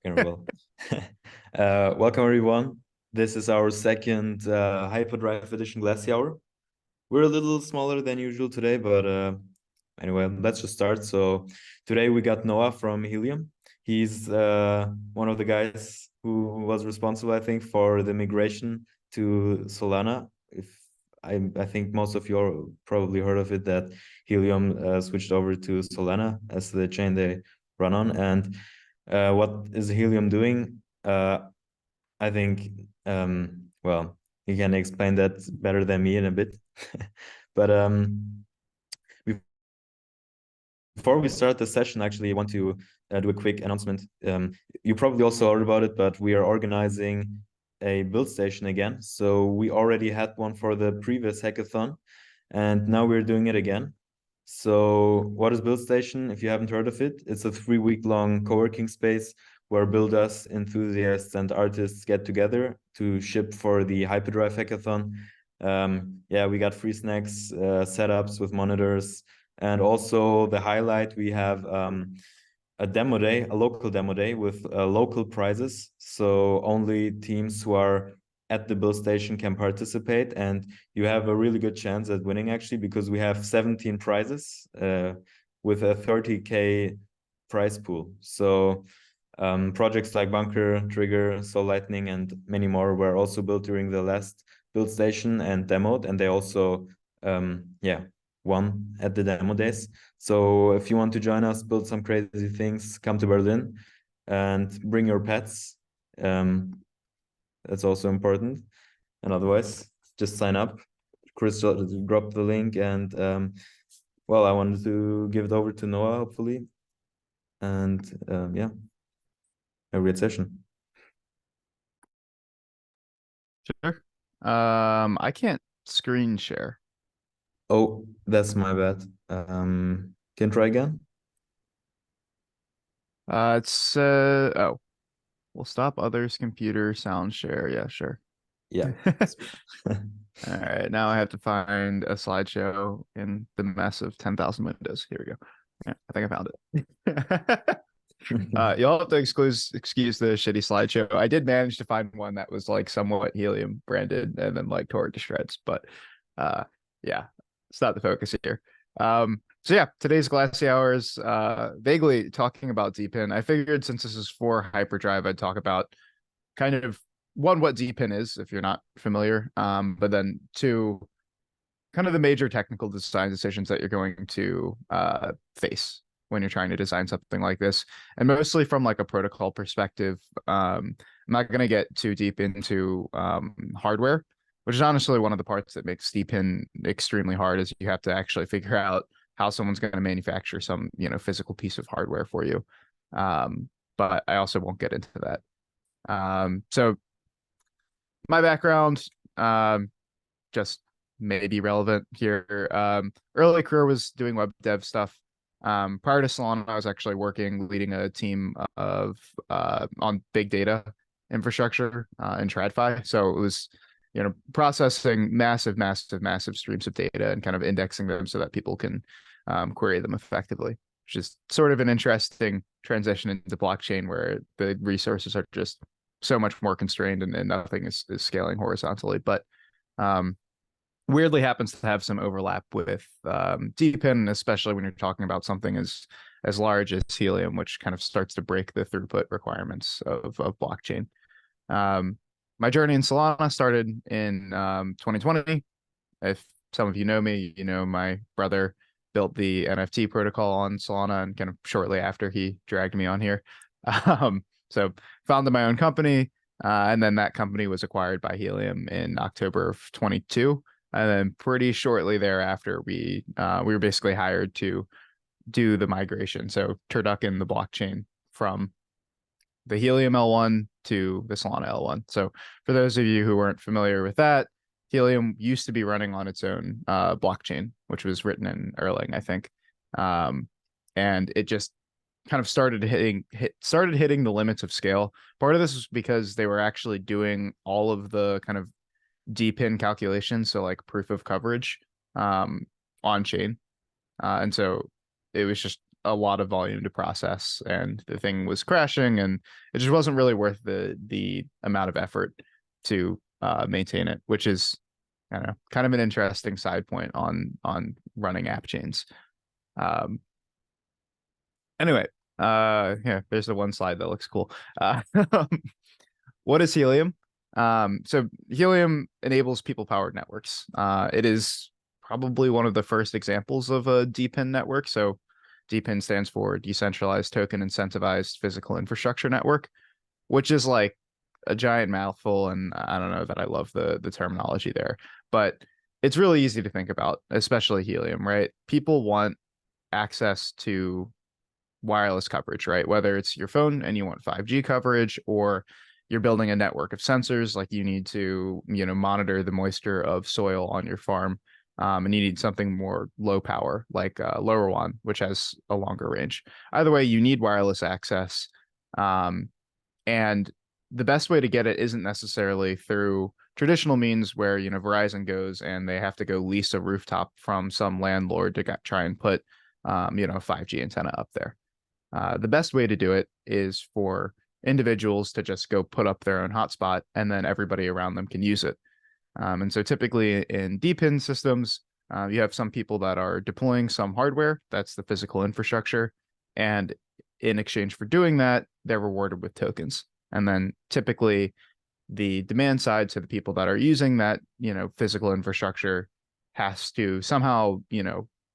Very well. Welcome everyone. This is our second Hyperdrive edition Glassy Hour. We're a little smaller than usual today, but anyway, let's just start. So today we got Noah from Helium. He's one of the guys who was responsible, I think, for the migration to Solana. If I think most of you are probably heard of it, that Helium switched over to Solana as the chain they run on. And what is Helium doing? I think, well, you can explain that better than me in a bit. But before we start the session, actually, I want to do a quick announcement. You probably also heard about it, but we are organizing a build station again. So we already had one for the previous hackathon, and now we're doing it again. So what is Build Station? If you haven't heard of it, it's a 3-week-long co-working space where builders, enthusiasts, and artists get together to ship for the Hyperdrive hackathon. Yeah, we got free snacks, setups with monitors, and also the highlight, we have a demo day, a local demo day with local prizes. So only teams who are at the build station can participate, and you have a really good chance at winning actually, because we have 17 prizes with a 30K prize pool. So projects like Bunker, Trigger, Soul Lightning, and many more were also built during the last build station and demoed, and they also won at the demo days. So if you want to join us, build some crazy things, come to Berlin and bring your pets. That's also important. And otherwise, just sign up. Chris dropped the link, and well, I wanted to give it over to Noah, hopefully. And yeah, a great session. Sure. I can't screen share. Oh, that's my bad. Can try again? Oh, we'll stop others' computer sound share. Yeah, sure. Yeah. All right, now I have to find a slideshow in the mess of 10,000 windows. Here we go. Yeah, I think I found it. You'll have to excuse the shitty slideshow. I did manage to find one that was like somewhat Helium branded and then like tore it to shreds, but yeah, it's not the focus here. So yeah, today's Glassy Hours, vaguely talking about DePIN. I figured since this is for Hyperdrive, I'd talk about kind of one, what DePIN is, if you're not familiar, but then two, kind of the major technical design decisions that you're going to face when you're trying to design something like this, and mostly from like a protocol perspective. I'm not going to get too deep into hardware, which is honestly one of the parts that makes DePIN extremely hard, is you have to actually figure out how someone's going to manufacture some, physical piece of hardware for you. But I also won't get into that. So my background, just maybe relevant here. Early career was doing web dev stuff. Prior to Solana, I was actually leading a team of on big data infrastructure in TradFi. So it was, processing massive streams of data and kind of indexing them so that people can query them effectively, which is sort of an interesting transition into blockchain where the resources are just so much more constrained and nothing is scaling horizontally. But weirdly happens to have some overlap with DePIN, especially when you're talking about something as large as Helium, which kind of starts to break the throughput requirements of blockchain. My journey in Solana started in 2020. If some of you know me, my brother built the NFT protocol on Solana, and kind of shortly after he dragged me on here. So founded my own company, and then that company was acquired by Helium in October of 22. And then pretty shortly thereafter, we were basically hired to do the migration. So turducken the blockchain from the Helium L1 to the Solana L1. So for those of you who weren't familiar with that, Helium used to be running on its own blockchain, which was written in Erlang, I think. And it just kind of started hitting the limits of scale. Part of this was because they were actually doing all of the kind of DePIN calculations, so like proof of coverage on chain. And so it was just a lot of volume to process, and the thing was crashing, and it just wasn't really worth the amount of effort to maintain it, which is, I don't know, kind of an interesting side point on running app chains. Anyway, yeah, there's the one slide that looks cool. What is Helium? So Helium enables people-powered networks. It is probably one of the first examples of a DePIN network. So DePIN stands for Decentralized Token Incentivized Physical Infrastructure Network, which is like a giant mouthful, and I don't know that I love the terminology there, but it's really easy to think about, especially Helium, right? People want access to wireless coverage, right? Whether it's your phone and you want 5G coverage, or you're building a network of sensors, like you need to, monitor the moisture of soil on your farm, and you need something more low power, like LoRaWAN, which has a longer range. Either way, you need wireless access, and the best way to get it isn't necessarily through traditional means where, Verizon goes and they have to go lease a rooftop from some landlord to try and put, a 5G antenna up there. The best way to do it is for individuals to just go put up their own hotspot, and then everybody around them can use it. And so typically in DePIN systems, you have some people that are deploying some hardware, that's the physical infrastructure, and in exchange for doing that, they're rewarded with tokens. And then typically the demand side, to the people that are using that, physical infrastructure, has to somehow,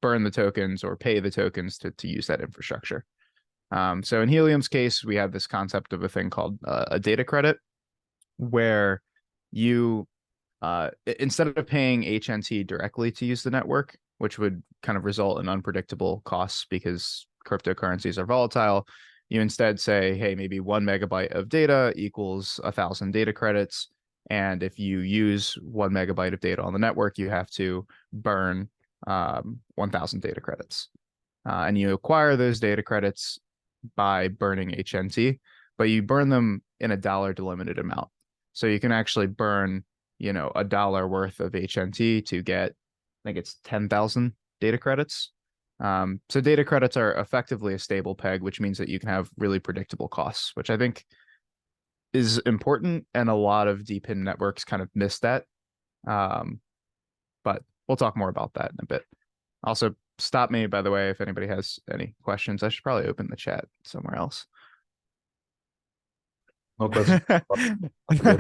burn the tokens or pay the tokens to use that infrastructure. So in Helium's case, we have this concept of a thing called a data credit, where you, instead of paying HNT directly to use the network, which would kind of result in unpredictable costs because cryptocurrencies are volatile, you instead say, hey, maybe 1 megabyte of data equals 1,000 data credits. And if you use 1 megabyte of data on the network, you have to burn 1,000 data credits. And you acquire those data credits by burning HNT, but you burn them in a dollar delimited amount. So you can actually burn, $1 worth of HNT to get, I think it's 10,000 data credits. So data credits are effectively a stable peg, which means that you can have really predictable costs, which I think is important, and a lot of DePIN networks kind of miss that. But we'll talk more about that in a bit. Also, stop me, by the way, if anybody has any questions. I should probably open the chat somewhere else. No question.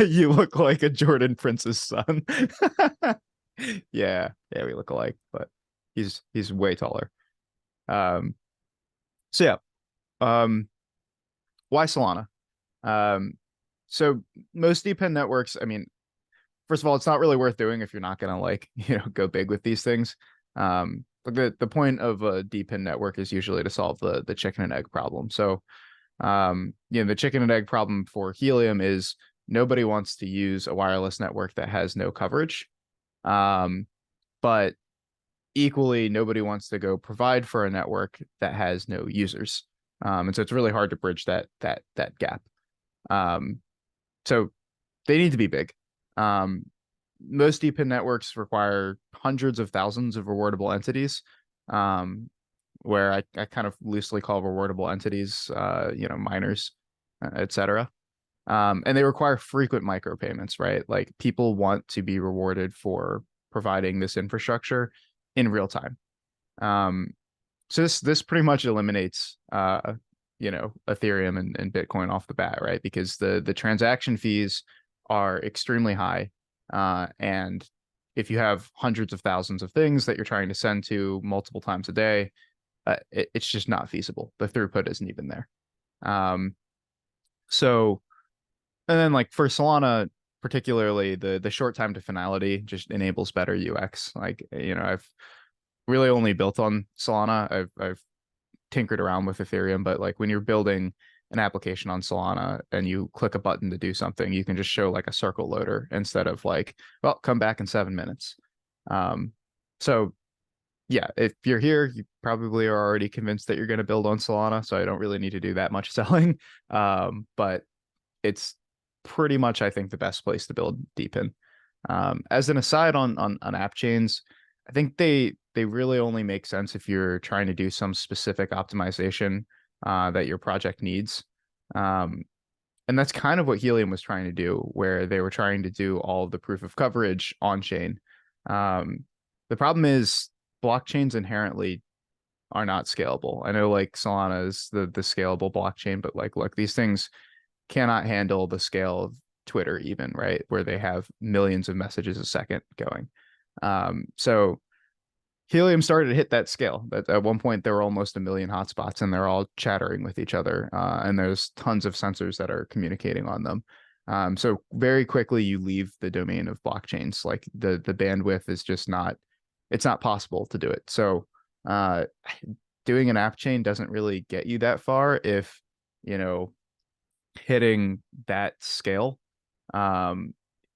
You look like a Jordan Prince's son. Yeah, we look alike, but he's way taller. So yeah, why Solana? So most DePIN networks, I mean, first of all, it's not really worth doing if you're not gonna go big with these things. But the point of a DePIN network is usually to solve the chicken and egg problem. So, the chicken and egg problem for Helium is nobody wants to use a wireless network that has no coverage. But equally, nobody wants to go provide for a network that has no users. And so it's really hard to bridge that gap. So they need to be big. Most DePIN networks require hundreds of thousands of rewardable entities, where I kind of loosely call rewardable entities, miners, etc. And they require frequent micropayments, right? Like, people want to be rewarded for providing this infrastructure in real time. So this pretty much eliminates Ethereum and Bitcoin off the bat, right? Because the transaction fees are extremely high. And if you have hundreds of thousands of things that you're trying to send to multiple times a day, it's just not feasible. The throughput isn't even there. So, and then like for Solana, particularly the short time to finality just enables better UX. Like, I've really only built on Solana. I've tinkered around with Ethereum, but like when you're building an application on Solana and you click a button to do something, you can just show like a circle loader instead of like, well, come back in 7 minutes. So yeah, if you're here, you probably are already convinced that you're going to build on Solana, so I don't really need to do that much selling. But it's pretty much, I think, the best place to build DePIN. As an aside on app chains, I think they they really only make sense if you're trying to do some specific optimization that your project needs. And that's kind of what Helium was trying to do, where they were trying to do all of the proof of coverage on chain. The problem is blockchains inherently are not scalable. I know like Solana is the scalable blockchain, but like, look, these things cannot handle the scale of Twitter even, right? Where they have millions of messages a second going. So Helium started to hit that scale. At one point, there were almost 1 million hotspots, and they're all chattering with each other. And there's tons of sensors that are communicating on them. So very quickly, you leave the domain of blockchains. Like the bandwidth is just not. It's not possible to do it. So doing an app chain doesn't really get you that far if hitting that scale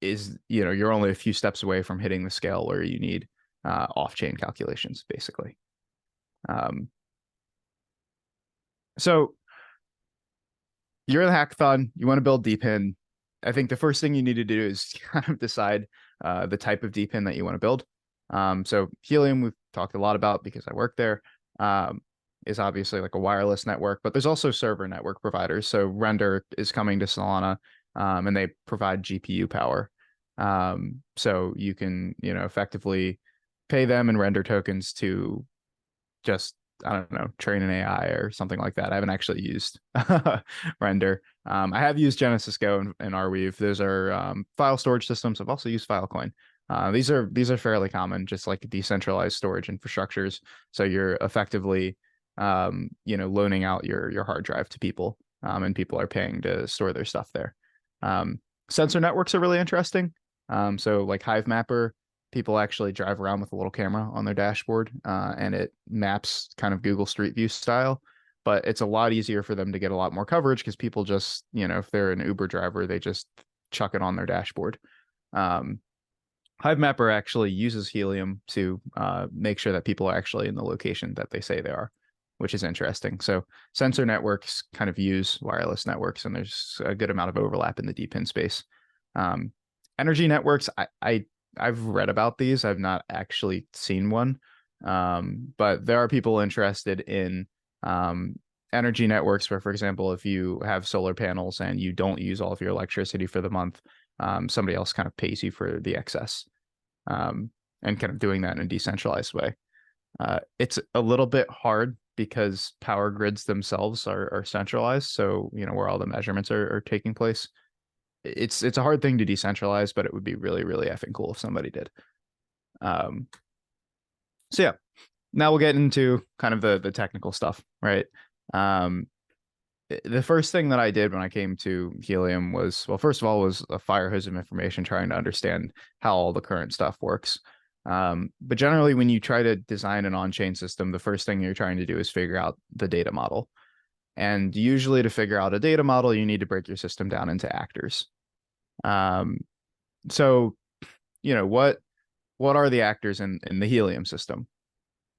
is you're only a few steps away from hitting the scale where you need off-chain calculations, basically. So you're in the hackathon, you want to build DePIN. I think the first thing you need to do is kind of decide the type of DePIN that you want to build. So Helium, we've talked a lot about because I work there, is obviously like a wireless network, but there's also server network providers. So Render is coming to Solana, and they provide GPU power. So you can, effectively pay them and Render tokens to just, I don't know, train an AI or something like that. I haven't actually used Render. I have used Genesis Go and Arweave. Those are file storage systems. I've also used Filecoin. These are fairly common, just like decentralized storage infrastructures. So you're effectively, loaning out your hard drive to people, and people are paying to store their stuff there. Sensor networks are really interesting. So like Hive Mapper, people actually drive around with a little camera on their dashboard, and it maps kind of Google Street View style. But it's a lot easier for them to get a lot more coverage because people just, if they're an Uber driver, they just chuck it on their dashboard. Hive Mapper actually uses Helium to make sure that people are actually in the location that they say they are, which is interesting. So sensor networks kind of use wireless networks, and there's a good amount of overlap in the DePIN space. Energy networks, I've read about these. I've not actually seen one, but there are people interested in energy networks where, for example, if you have solar panels and you don't use all of your electricity for the month, somebody else kind of pays you for the excess, and kind of doing that in a decentralized way. It's a little bit hard because power grids themselves are centralized. So, where all the measurements are taking place. It's a hard thing to decentralize, but it would be really, really effing cool if somebody did. So yeah, now we'll get into kind of the technical stuff, right? The first thing that I did when I came to Helium was, well, first of all, was a fire hose of information trying to understand how all the current stuff works. But generally, when you try to design an on-chain system, the first thing you're trying to do is figure out the data model. And usually to figure out a data model, you need to break your system down into actors. So, what are the actors in the Helium system?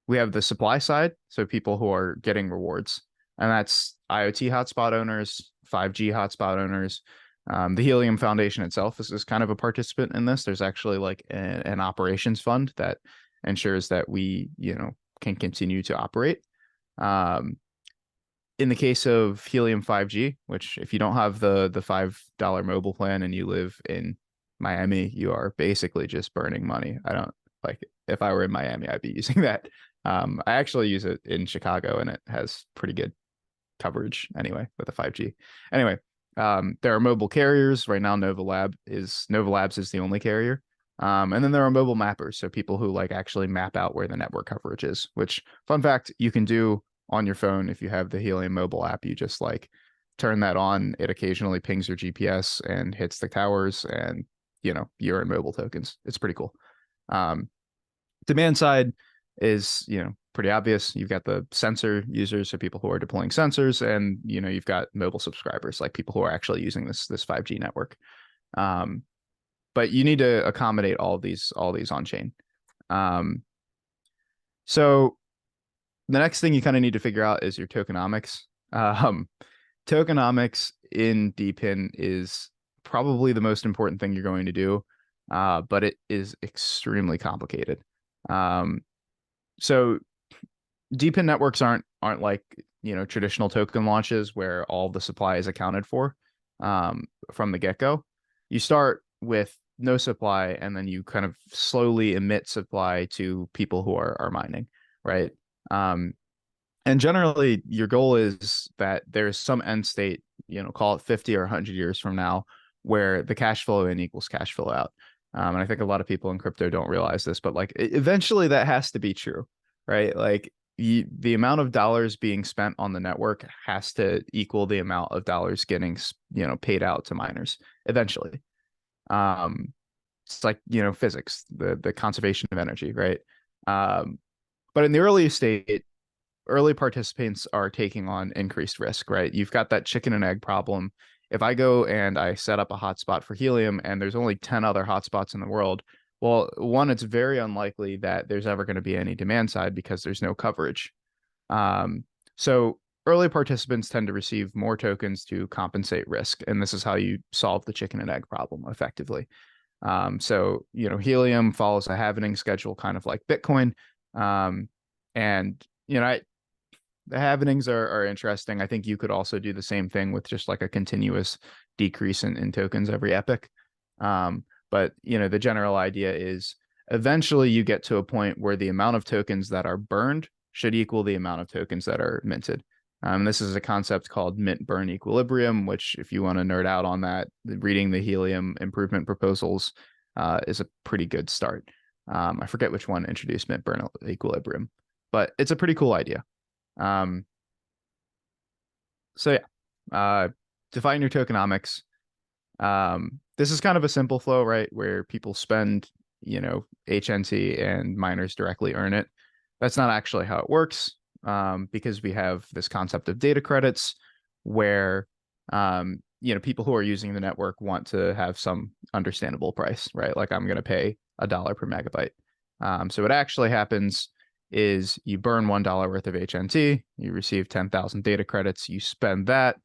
We have the supply side, so people who are getting rewards, and that's IoT hotspot owners, 5G hotspot owners. The Helium Foundation itself is kind of a participant in this. There's actually like an operations fund that ensures that we, can continue to operate. In the case of Helium 5G, which if you don't have the $5 mobile plan and you live in Miami, you are basically just burning money. I don't like, if I were in Miami, I'd be using that. I actually use it in Chicago and it has pretty good coverage anyway with the 5G. Anyway, there are mobile carriers right now. Nova Labs is the only carrier. And then there are mobile mappers, so people who like actually map out where the network coverage is, which, fun fact, you can do on your phone. If you have the Helium mobile app, you just like turn that on. It occasionally pings your GPS and hits the towers, and you're in mobile tokens. It's pretty cool. Demand side is pretty obvious. You've got the sensor users, so people who are deploying sensors, and you've got mobile subscribers, like people who are actually using this 5G network. But you need to accommodate all these on chain. So the next thing you kind of need to figure out is your tokenomics. Tokenomics in DePIN is probably the most important thing you're going to do, but it is extremely complicated. So DePIN networks aren't like, traditional token launches where all the supply is accounted for from the get-go. You start with no supply, and then you kind of slowly emit supply to people who are mining, right? And generally, your goal is that there's some end state, call it 50 or 100 years from now, where the cash flow in equals cash flow out. And I think a lot of people in crypto don't realize this, but like eventually that has to be true, right? Like the amount of dollars being spent on the network has to equal the amount of dollars getting, paid out to miners eventually. Um, it's like, physics, the conservation of energy, right? But in the early state, early participants are taking on increased risk, right? You've got that chicken and egg problem. If I go and I set up a hotspot for helium and there's only 10 other hotspots in the world, well, one, it's very unlikely that there's ever going to be any demand side because there's no coverage. So early participants tend to receive more tokens to compensate risk. And this is how you solve the chicken and egg problem effectively. So, helium follows a halvening schedule, kind of like Bitcoin. And, the halvenings are interesting. I think you could also do the same thing with just like a continuous decrease in tokens every epoch. But the general idea is eventually you get to a point where the amount of tokens that are burned should equal the amount of tokens that are minted. This is a concept called mint burn equilibrium, which if you want to nerd out on that, reading the helium improvement proposals is a pretty good start. I forget which one introduced mint burn equilibrium, but it's a pretty cool idea. So yeah, define your tokenomics. This is kind of a simple flow, right? Where people spend, HNT and miners directly earn it. That's not actually how it works, because we have this concept of data credits where, people who are using the network want to have some understandable price, right? Like I'm going to pay $1 per megabyte. So what actually happens is you burn $1 worth of HNT, you receive 10,000 data credits, you spend that,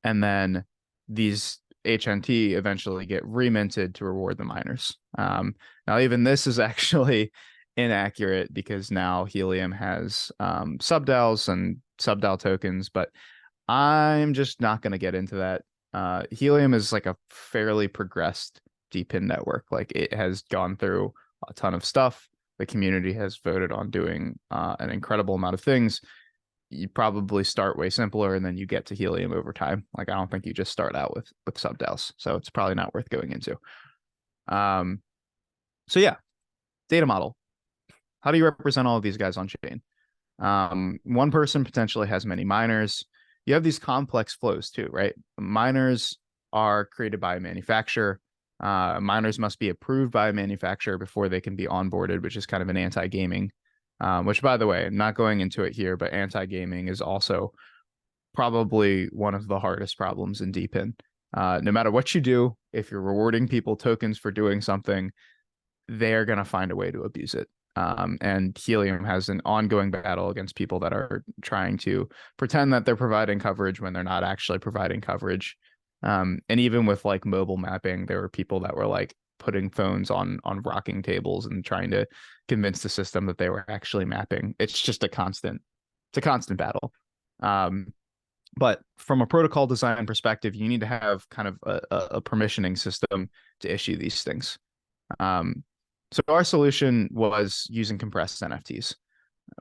and then these HNT eventually get reminted to reward the miners. Now, even this is actually inaccurate because now Helium has subDAOs and subDAO tokens, but I'm just not going to get into that. Helium is like a fairly progressed DePIN network. Like it has gone through a ton of stuff. The community has voted on doing an incredible amount of things. You probably start way simpler and then you get to Helium over time. Like I don't think you just start out with subDAOs, so it's probably not worth going into. So yeah, data model. How do you represent all of these guys on chain? One person potentially has many miners. You have these complex flows too, right? Miners are created by a manufacturer. Miners must be approved by a manufacturer before they can be onboarded, which is kind of an anti-gaming, which, by the way, I'm not going into it here, but anti-gaming is also probably one of the hardest problems in DePIN. No matter what you do, if you're rewarding people tokens for doing something, they're going to find a way to abuse it. And Helium has an ongoing battle against people that are trying to pretend that they're providing coverage when they're not actually providing coverage. And even with like mobile mapping, there were people that were like putting phones on rocking tables and trying to convince the system that they were actually mapping. It's just a constant battle. But from a protocol design perspective, you need to have kind of a permissioning system to issue these things. So our solution was using compressed NFTs,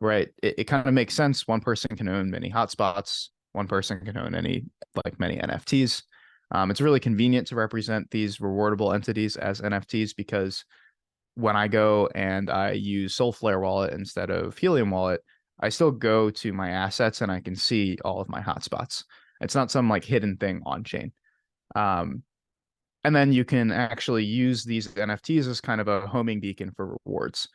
right? It kind of makes sense. One person can own many hotspots. One person can own many NFTs. It's really convenient to represent these rewardable entities as NFTs because when I go and I use Soulflare wallet instead of Helium wallet, I still go to my assets and I can see all of my hotspots. It's not some like hidden thing on chain. And then you can actually use these NFTs as kind of a homing beacon for rewards.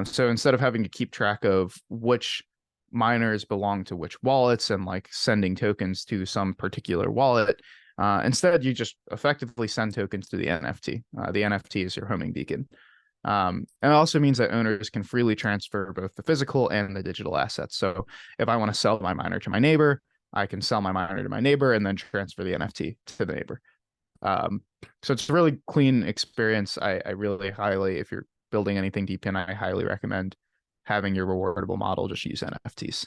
So instead of having to keep track of which miners belong to which wallets and like sending tokens to some particular wallet, instead you just effectively send tokens to the NFT. The NFT is your homing beacon. And it also means that owners can freely transfer both the physical and the digital assets. So if I want to sell my miner to my neighbor, I can sell my miner to my neighbor and then transfer the NFT to the neighbor. So it's a really clean experience. I really highly, if you're building anything DePIN, I highly recommend having your rewardable model just use NFTs.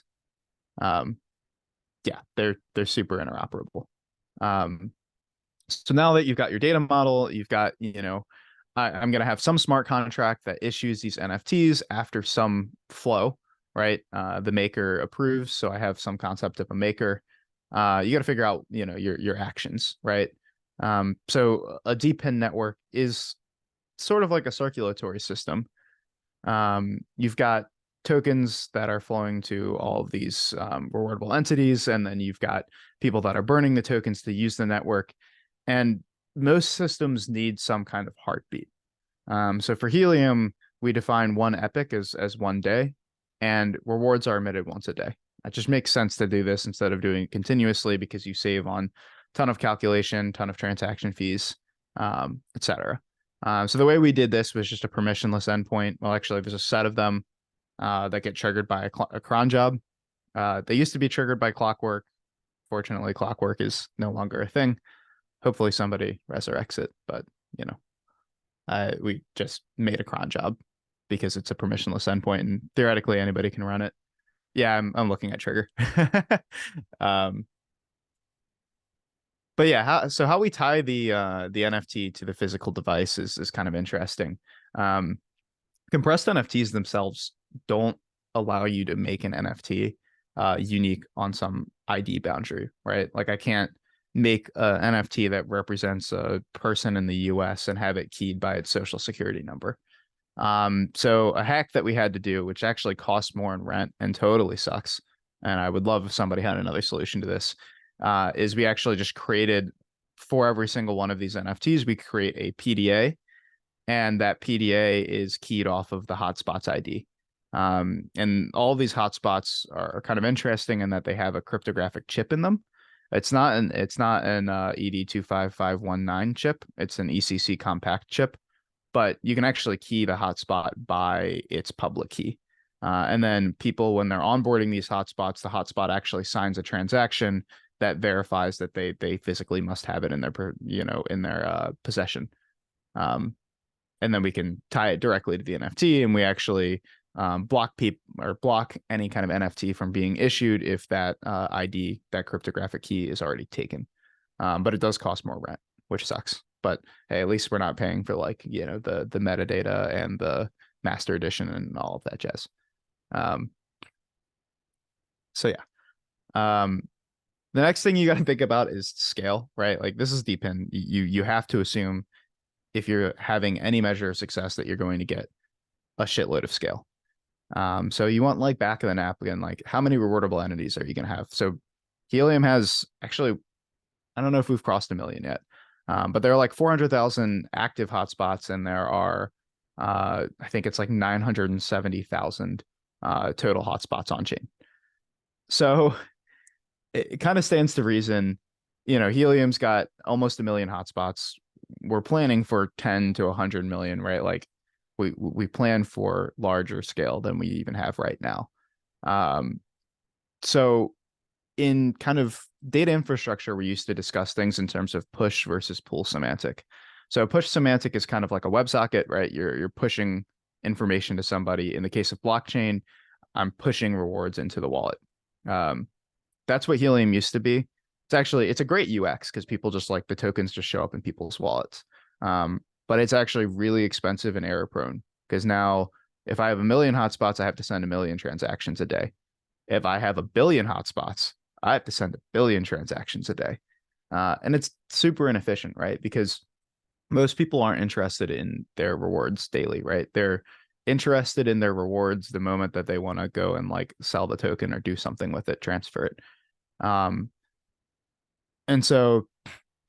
Yeah, they're super interoperable. So now that you've got your data model, you've got, I'm going to have some smart contract that issues these NFTs after some flow, right? The maker approves. So I have some concept of a maker. You got to figure out, your actions, right? So a DePIN network is sort of like a circulatory system. You've got tokens that are flowing to all of these rewardable entities, and then you've got people that are burning the tokens to use the network. And most systems need some kind of heartbeat. So for Helium, we define one epoch as 1 day, and rewards are emitted once a day. It just makes sense to do this instead of doing it continuously because you save on a ton of calculation, ton of transaction fees, etc. So the way we did this was just a permissionless endpoint. Well, actually, there's a set of them that get triggered by a cron job. They used to be triggered by Clockwork. Fortunately, Clockwork is no longer a thing. Hopefully somebody resurrects it, but we just made a cron job because it's a permissionless endpoint and theoretically anybody can run it. Yeah, I'm looking at trigger. But yeah, how we tie the NFT to the physical device is kind of interesting. Compressed NFTs themselves don't allow you to make an NFT unique on some ID boundary, right? Like I can't make an NFT that represents a person in the US and have it keyed by its social security number. So a hack that we had to do, which actually costs more in rent and totally sucks, and I would love if somebody had another solution to this, is we actually just created for every single one of these NFTs, we create a PDA, and that PDA is keyed off of the hotspot's ID. And all these hotspots are kind of interesting in that they have a cryptographic chip in them. It's not an ED25519 chip. It's an ECC compact chip, but you can actually key the hotspot by its public key. And then people, when they're onboarding these hotspots, the hotspot actually signs a transaction that verifies that they physically must have it in their possession. And then we can tie it directly to the NFT, and we actually block any kind of NFT from being issued if that ID, that cryptographic key, is already taken. But it does cost more rent, which sucks. But hey, at least we're not paying for the metadata and the master edition and all of that jazz. So yeah. The next thing you got to think about is scale, right? Like this is DePIN. You have to assume if you're having any measure of success that you're going to get a shitload of scale. So you want like back of the napkin, like how many rewardable entities are you going to have? So Helium has actually, I don't know if we've crossed 1 million yet, but there are like 400,000 active hotspots, and there are, I think it's like 970,000 total hotspots on chain. So it kind of stands to reason, Helium's got almost 1 million hotspots. We're planning for 10 to 100 million, right? Like we plan for larger scale than we even have right now. So in kind of data infrastructure, we used to discuss things in terms of push versus pull semantic. So push semantic is kind of like a WebSocket, right? You're pushing information to somebody. In the case of blockchain, I'm pushing rewards into the wallet. That's what Helium used to be. It's a great UX because people just like the tokens just show up in people's wallets. But it's actually really expensive and error prone because now if I have 1 million hotspots, I have to send 1 million transactions a day. If I have 1 billion hotspots, I have to send 1 billion transactions a day. And it's super inefficient, right? Because most people aren't interested in their rewards daily, right? They're interested in their rewards the moment that they want to go and like sell the token or do something with it, transfer it. And so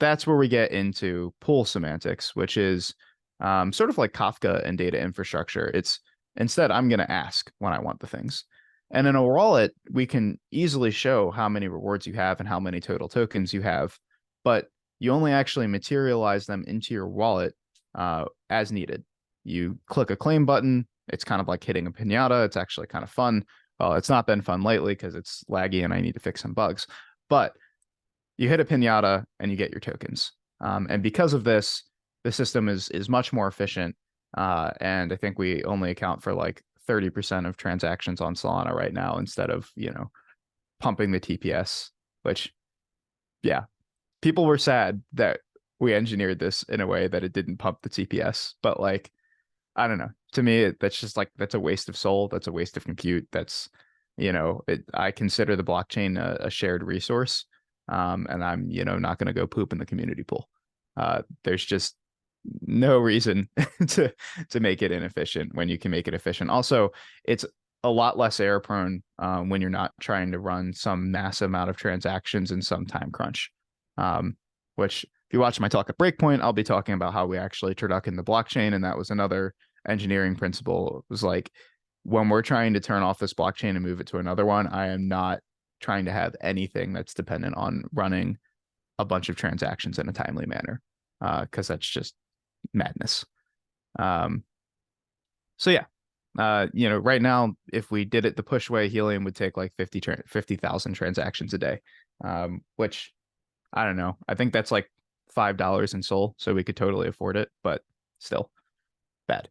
that's where we get into pool semantics, which is sort of like Kafka and data infrastructure. It's instead, I'm going to ask when I want the things. And in a wallet, we can easily show how many rewards you have and how many total tokens you have, but you only actually materialize them into your wallet as needed. You click a claim button. It's kind of like hitting a pinata. It's actually kind of fun. Well, it's not been fun lately because it's laggy and I need to fix some bugs, but you hit a pinata and you get your tokens. And because of this, the system is much more efficient. And I think we only account for like 30% of transactions on Solana right now instead of, pumping the TPS, which, yeah, people were sad that we engineered this in a way that it didn't pump the TPS, but like, I don't know. To me, that's just like, that's a waste of soul. That's a waste of compute. That's, I consider the blockchain a shared resource. And I'm, not going to go poop in the community pool. There's just no reason to make it inefficient when you can make it efficient. Also, it's a lot less error prone when you're not trying to run some massive amount of transactions in some time crunch. Which if you watch my talk at Breakpoint, I'll be talking about how we actually turducken the blockchain, and that was another engineering principle. It was like, when we're trying to turn off this blockchain and move it to another one, I am not trying to have anything that's dependent on running a bunch of transactions in a timely manner, because that's just madness. So yeah, right now, if we did it the push way, Helium would take like 50,000 transactions a day, which I don't know. I think that's like $5 in Sol, so we could totally afford it, but still bad.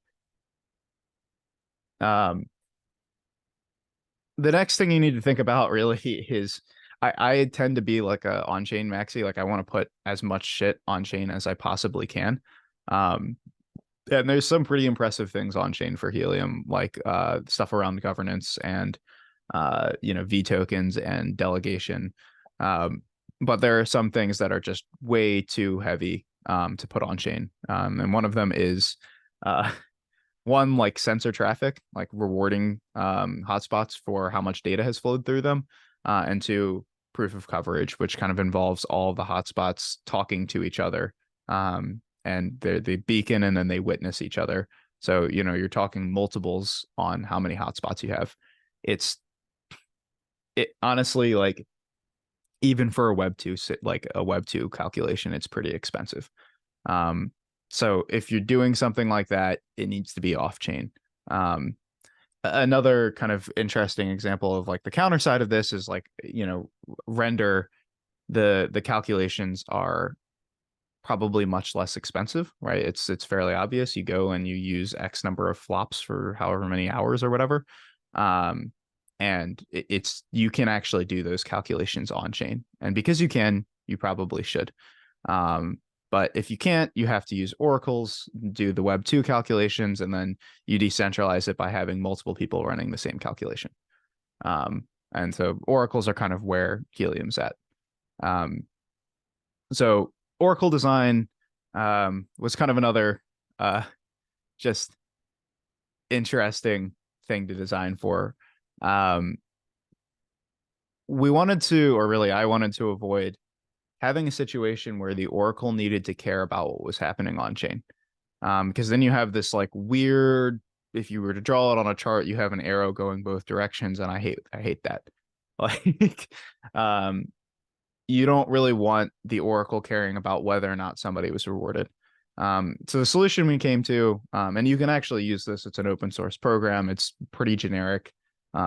The next thing you need to think about really is I tend to be like a on-chain maxi. Like, I want to put as much shit on chain as I possibly can. And there's some pretty impressive things on chain for Helium, like stuff around governance and V tokens and delegation. But there are some things that are just way too heavy to put on chain. And one of them is one, like sensor traffic, like rewarding hotspots for how much data has flowed through them, and two, proof of coverage, which kind of involves all of the hotspots talking to each other, and they beacon and then they witness each other. So you're talking multiples on how many hotspots you have. It honestly, like, even for a Web2 calculation, it's pretty expensive. So if you're doing something like that, it needs to be off chain. Another kind of interesting example of like the counter side of this is like, render, the calculations are probably much less expensive, right? It's fairly obvious. You go and you use X number of flops for however many hours or whatever. And you can actually do those calculations on chain. And because you can, you probably should. But if you can't, you have to use oracles, do the Web2 calculations, and then you decentralize it by having multiple people running the same calculation. And so oracles are kind of where Helium's at. So oracle design was kind of another just interesting thing to design for. We wanted to, or really I wanted to avoid having a situation where the oracle needed to care about what was happening on chain. Because then you have this like weird, if you were to draw it on a chart, you have an arrow going both directions, and I hate that. Like, you don't really want the oracle caring about whether or not somebody was rewarded. So the solution we came to, and you can actually use this, it's an open source program, it's pretty generic.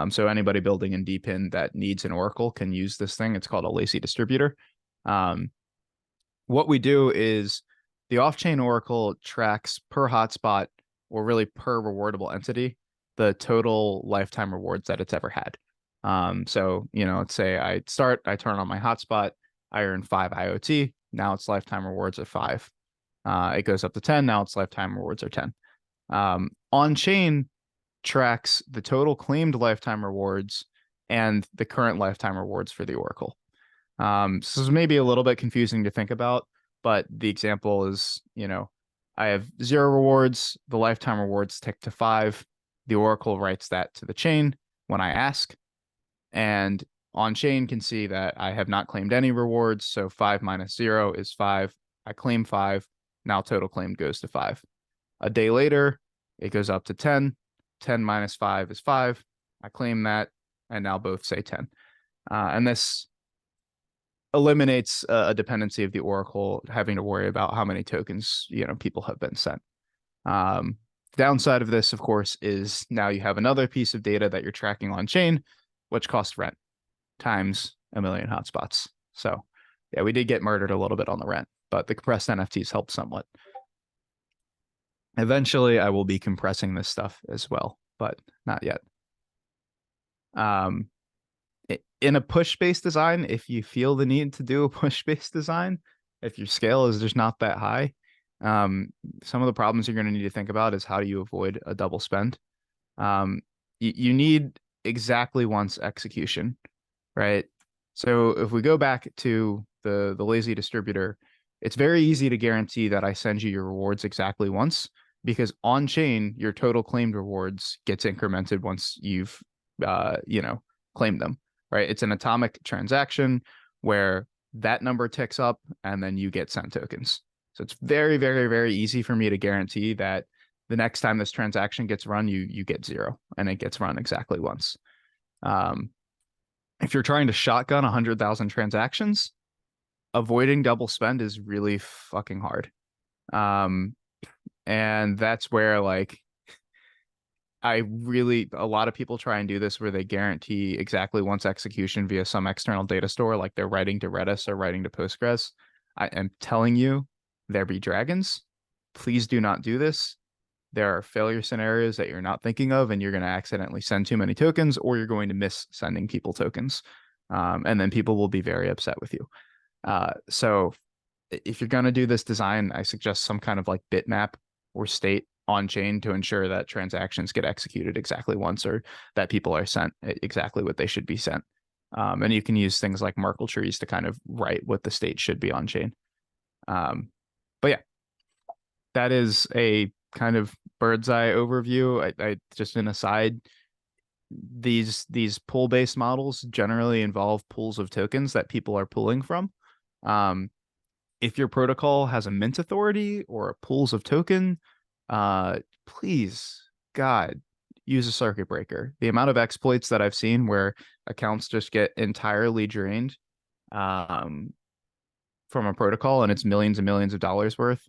So anybody building in DePIN that needs an oracle can use this thing. It's called a lacy distributor. What we do is the off-chain oracle tracks per hotspot, or really per rewardable entity, the total lifetime rewards that it's ever had. So, let's say I turn on my hotspot, I earn 5 IoT. Now its lifetime rewards are 5. It goes up to 10. Now its lifetime rewards are 10. On-chain tracks the total claimed lifetime rewards and the current lifetime rewards for the oracle. So this is maybe a little bit confusing to think about, but the example is, I have 0 rewards, the lifetime rewards tick to 5. The oracle writes that to the chain when I ask, and on chain can see that I have not claimed any rewards. So 5 minus 0 is 5. I claim 5. Now total claimed goes to 5. A day later, it goes up to 10. 10 minus 5 is 5. I claim that, and now both say 10. And this eliminates a dependency of the oracle having to worry about how many tokens people have been sent. Downside of this, of course, is now you have another piece of data that you're tracking on chain, which costs rent times a million hotspots. So yeah, we did get murdered a little bit on the rent, but the compressed NFTs helped somewhat. Eventually, I will be compressing this stuff as well. but not yet. In a push-based design, if you feel the need to do a push-based design, if your scale is just not that high, some of the problems you're going to need to think about is how do you avoid a double spend. You need exactly once execution, right? So if we go back to the lazy distributor, it's very easy to guarantee that I send you your rewards exactly once, because on chain, your total claimed rewards gets incremented once you've claimed them, right? It's an atomic transaction where that number ticks up and then you get sent tokens. So it's very, very, very easy for me to guarantee that the next time this transaction gets run, you get 0 and it gets run exactly once. If you're trying to shotgun 100,000 transactions, avoiding double spend is really fucking hard. And that's where like a lot of people try and do this where they guarantee exactly once execution via some external data store, like they're writing to Redis or writing to Postgres. I am telling you, there be dragons. Please do not do this. There are failure scenarios that you're not thinking of, and you're going to accidentally send too many tokens, or you're going to miss sending people tokens. And then people will be very upset with you. So if you're going to do this design, I suggest some kind of like bitmap or state on chain to ensure that transactions get executed exactly once, or that people are sent exactly what they should be sent. And you can use things like Merkle trees to kind of write what the state should be on chain. But yeah, that is a kind of bird's eye overview. I just an aside, these pool based models generally involve pools of tokens that people are pooling from. If your protocol has a mint authority or pools of token, please, God, use a circuit breaker. The amount of exploits that I've seen where accounts just get entirely drained from a protocol and it's millions and millions of dollars worth,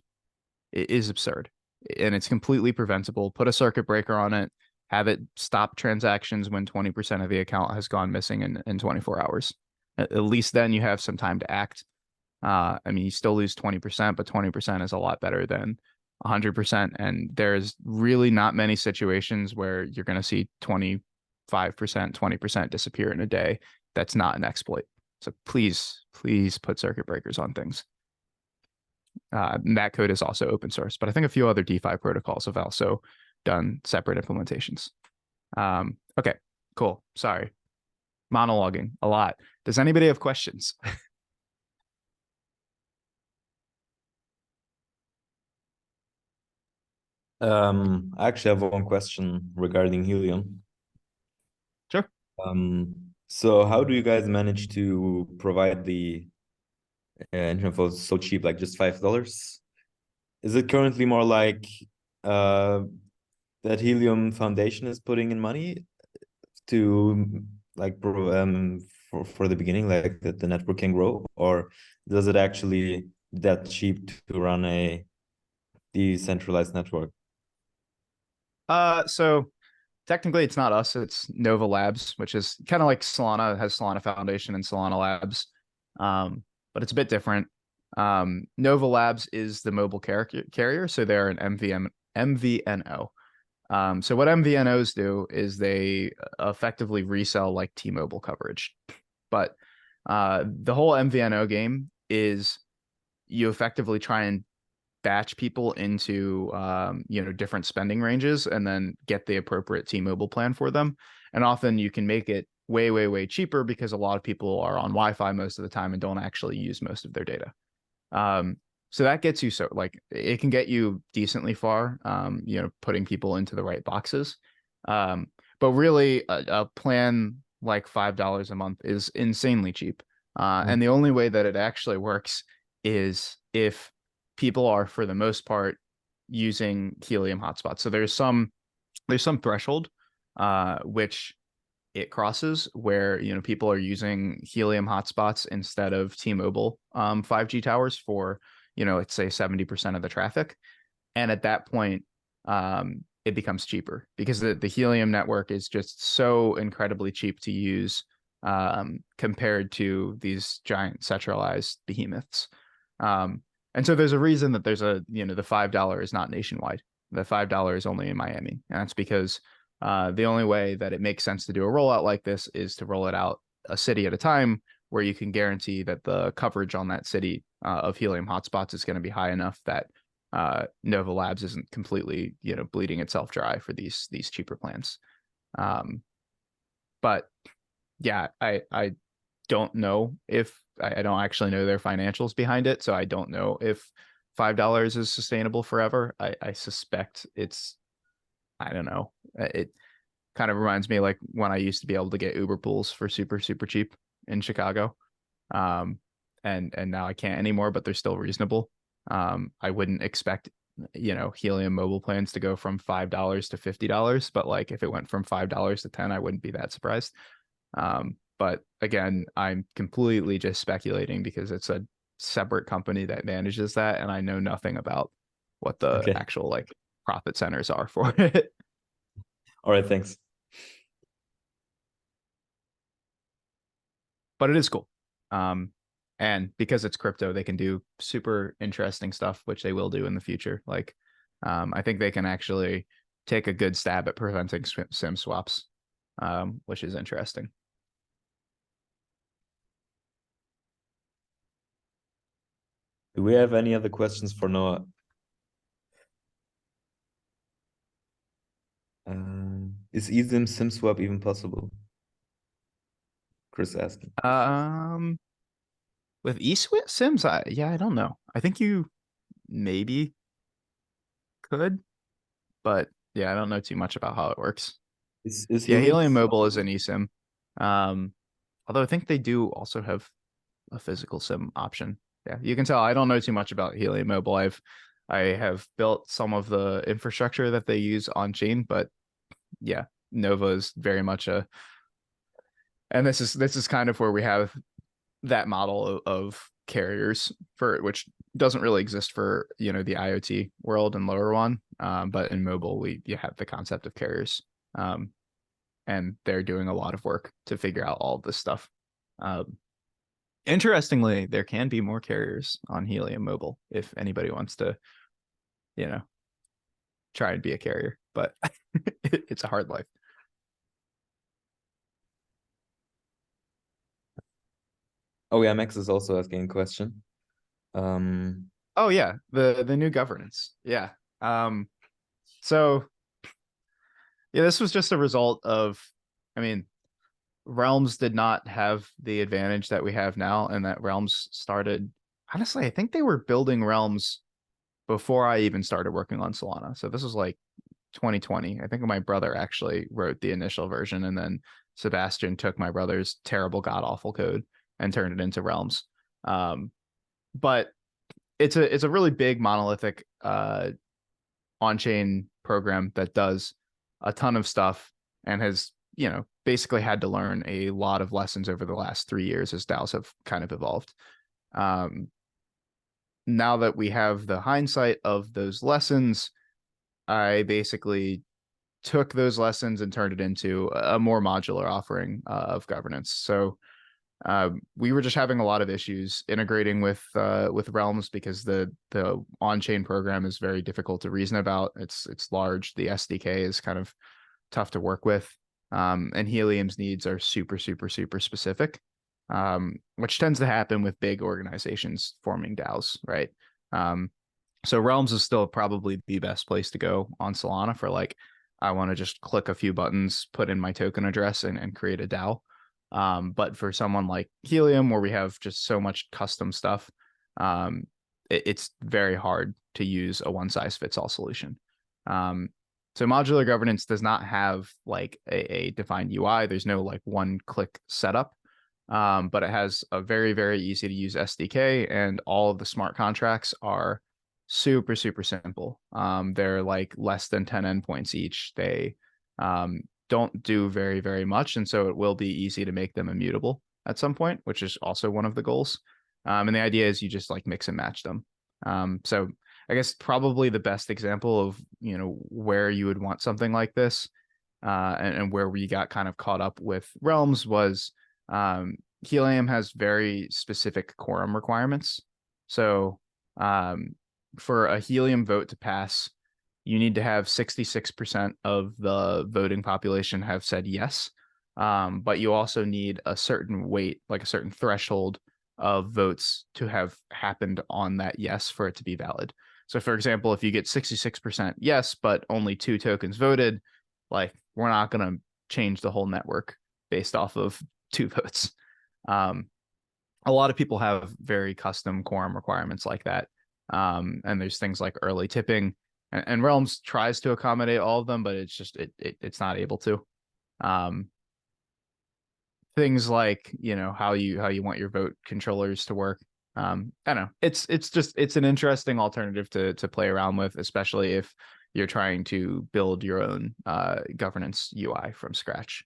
it is absurd. And it's completely preventable. Put a circuit breaker on it, have it stop transactions when 20% of the account has gone missing in 24 hours. At least then you have some time to act. I mean, you still lose 20%, but 20% is a lot better than 100%. And there's really not many situations where you're going to see 25%, 20% disappear in a day. That's not an exploit. So please, please put circuit breakers on things. That code is also open source, but I think a few other DeFi protocols have also done separate implementations. Okay, cool. Sorry. Monologuing a lot. Does anybody have questions? I actually have one question regarding Helium. Sure. So how do you guys manage to provide the internet for so cheap, like just $5? Is it currently more like that Helium Foundation is putting in money to like for the beginning, like that the network can grow, or does it actually that cheap to run a decentralized network? So technically it's not us, it's Nova Labs, which is kind of like Solana has Solana Foundation and Solana Labs. But it's a bit different. Nova Labs is the mobile carrier, so they're an MVNO. So what MVNOs do is they effectively resell like T-Mobile coverage. But the whole MVNO game is you effectively try and batch people into different spending ranges and then get the appropriate T-Mobile plan for them. And often you can make it way, way, way cheaper because a lot of people are on Wi-Fi most of the time and don't actually use most of their data. So that gets you it can get you decently far, putting people into the right boxes. But really a plan like $5 a month is insanely cheap. And the only way that it actually works is if people are, for the most part, using Helium hotspots. So there's some threshold which it crosses where people are using Helium hotspots instead of T-Mobile 5G towers for let's say 70% of the traffic, and at that point it becomes cheaper because the Helium network is just so incredibly cheap to use compared to these giant centralized behemoths. And so there's a reason that there's the $5 is not nationwide. The $5 is only in Miami, and that's because The only way that it makes sense to do a rollout like this is to roll it out a city at a time, where you can guarantee that the coverage on that city of helium hotspots is going to be high enough that Nova Labs isn't completely, bleeding itself dry for these cheaper plans. But yeah, I don't know if I don't actually know their financials behind it, so I don't know if $5 is sustainable forever. I suspect it's, I don't know. It kind of reminds me like when I used to be able to get Uber pools for super cheap in Chicago. And now I can't anymore, but they're still reasonable. I wouldn't expect, helium mobile plans to go from $5 to $50, but like if it went from $5 to 10, I wouldn't be that surprised. But again, I'm completely just speculating because it's a separate company that manages that, and I know nothing about what the actual like profit centers are for it. All right, thanks. But it is cool. And because it's crypto, they can do super interesting stuff, which they will do in the future. Like, I think they can actually take a good stab at preventing SIM swaps, which is interesting. Do we have any other questions for Noah? Is eSIM SIM swap even possible? Chris asking. With eSIMs, I don't know. I think you maybe could, but yeah, I don't know too much about how it works. Is Yeah, Helium Helium Mobile is an eSIM. Although I think they do also have a physical SIM option. Yeah, you can tell I don't know too much about Helium Mobile. I have built some of the infrastructure that they use on chain, but yeah, Nova is very much and this is kind of where we have that model of carriers for which doesn't really exist for the IoT world and lower one, but in mobile you have the concept of carriers, and they're doing a lot of work to figure out all of this stuff. Interestingly, there can be more carriers on Helium Mobile if anybody wants to, try and be a carrier, but it's a hard life. Oh yeah, Max is also asking a question. Oh yeah, the new governance. Yeah. So yeah, this was just a result of, I mean, Realms did not have the advantage that we have now, and that Realms started, honestly, I think they were building Realms before I even started working on Solana. So this was like 2020. I think my brother actually wrote the initial version, and then Sebastian took my brother's terrible god awful code and turned it into Realms. But it's a really big monolithic on-chain program that does a ton of stuff and has basically had to learn a lot of lessons over the last 3 years as DAOs have kind of evolved. Now that we have the hindsight of those lessons, I basically took those lessons and turned it into a more modular offering of governance. So we were just having a lot of issues integrating with Realms because the on-chain program is very difficult to reason about. It's large. The SDK is kind of tough to work with, and Helium's needs are super specific, which tends to happen with big organizations forming DAOs, right? So Realms is still probably the best place to go on Solana for like, I want to just click a few buttons, put in my token address, and create a DAO. But for someone like Helium, where we have just so much custom stuff, it's very hard to use a one-size-fits-all solution. So modular governance does not have like a defined UI. There's no like one-click setup, but it has a very easy to use SDK, and all of the smart contracts are super simple. They're like less than 10 endpoints each. They don't do very much, and so it will be easy to make them immutable at some point, which is also one of the goals. And the idea is you just like mix and match them. So I guess probably the best example of where you would want something like this, and where we got kind of caught up with Realms was Helium has very specific quorum requirements. So for a Helium vote to pass, you need to have 66% of the voting population have said yes. But you also need a certain weight, like a certain threshold of votes to have happened on that yes for it to be valid. So for example, if you get 66% yes, but only 2 tokens voted, like we're not going to change the whole network based off of 2 votes. A lot of people have very custom quorum requirements like that. And there's things like early tipping, and Realms tries to accommodate all of them, but it's just it's not able to. Things like, you know, how you want your vote controllers to work. I don't know. It's an interesting alternative to play around with, especially if you're trying to build your own governance UI from scratch.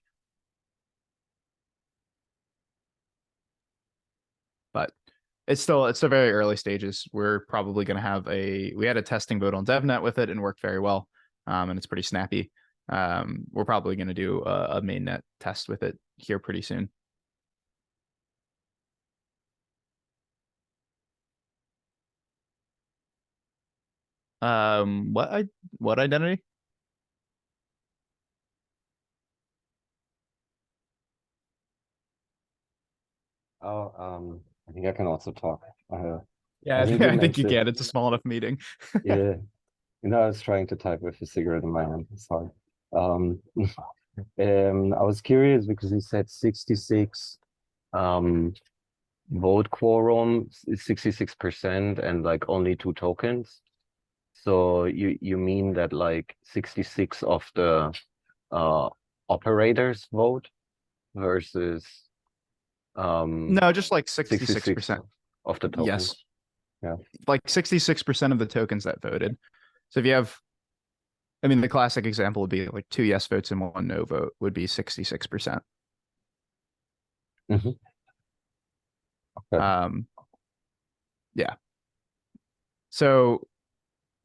But it's still very early stages. We're probably going to have we had a testing vote on DevNet with it and worked very well. And it's pretty snappy. We're probably going to do a mainnet test with it here pretty soon. What identity? Oh, I think I can also talk. Yeah, I think you I think you mentioned, can. It's a small enough meeting. yeah, you know, I was trying to type with a cigarette in my hand. Sorry. I was curious because you said 66 vote quorum is 66% and like only 2 tokens. So you mean that like 66 of the operators vote versus No, just like 66 66%. of the tokens? Yes. Yeah. Like 66% of the tokens that voted. So if you have, I mean, the classic example would be like 2 yes votes and 1 no vote would be 66%. Okay. Yeah. So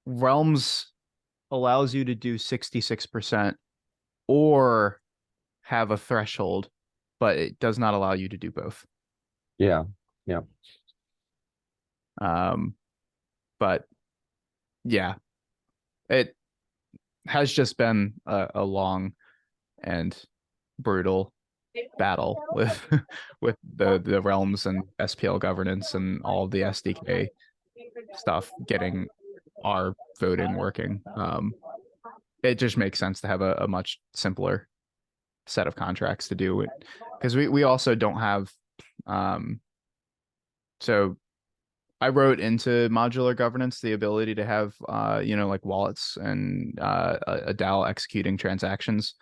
Realms allows you to do 66% or have a threshold, but it does not allow you to do both. Yeah. Yeah. But yeah, it has just been a long and brutal battle with with the realms and SPL governance and all of the SDK stuff getting our voting working. It just makes sense to have a much simpler set of contracts to do it, because we also don't have so I wrote into modular governance the ability to have you know, like wallets and a DAO executing transactions.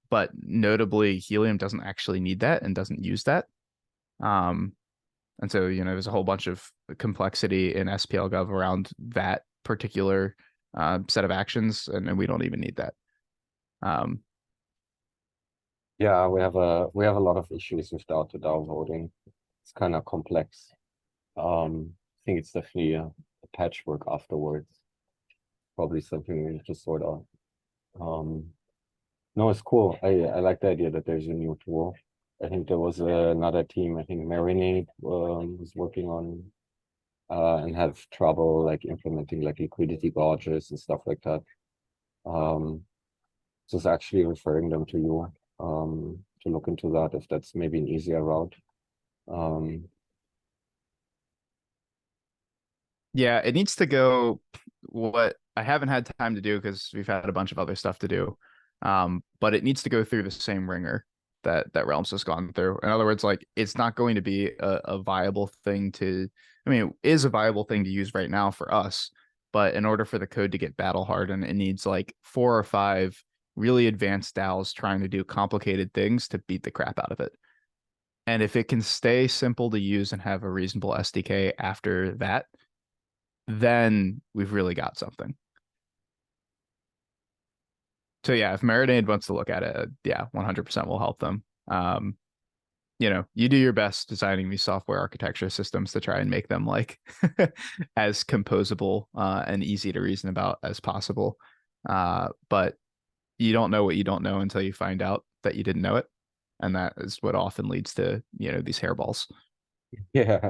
But notably Helium doesn't actually need that and doesn't use that. And so, you know, there's a whole bunch of complexity in SPL Gov around that particular set of actions, and we don't even need that. Yeah, we have a lot of issues with DAO to DAO voting. It's kind of complex. I think it's definitely a patchwork afterwards. Probably something we need to sort out. No, it's cool. I like the idea that there's a new tool. I think there was another team, I think Marinade was working on and have trouble like implementing like liquidity gauges and stuff like that. Just actually referring them to you to look into that if that's maybe an easier route. Yeah, it needs to go. What I haven't had time to do because we've had a bunch of other stuff to do, but it needs to go through the same ringer that Realms has gone through. In other words, like it's not going to be a viable thing to. I mean, it is a viable thing to use right now for us, but in order for the code to get battle hardened, it needs like 4 or 5 really advanced DAOs trying to do complicated things to beat the crap out of it. And if it can stay simple to use and have a reasonable SDK after that, then we've really got something. So yeah, if Marinade wants to look at it, yeah, 100% will help them. You know, you do your best designing these software architecture systems to try and make them like as composable and easy to reason about as possible. But you don't know what you don't know until you find out that you didn't know it. And that is what often leads to, you know, these hairballs. Yeah.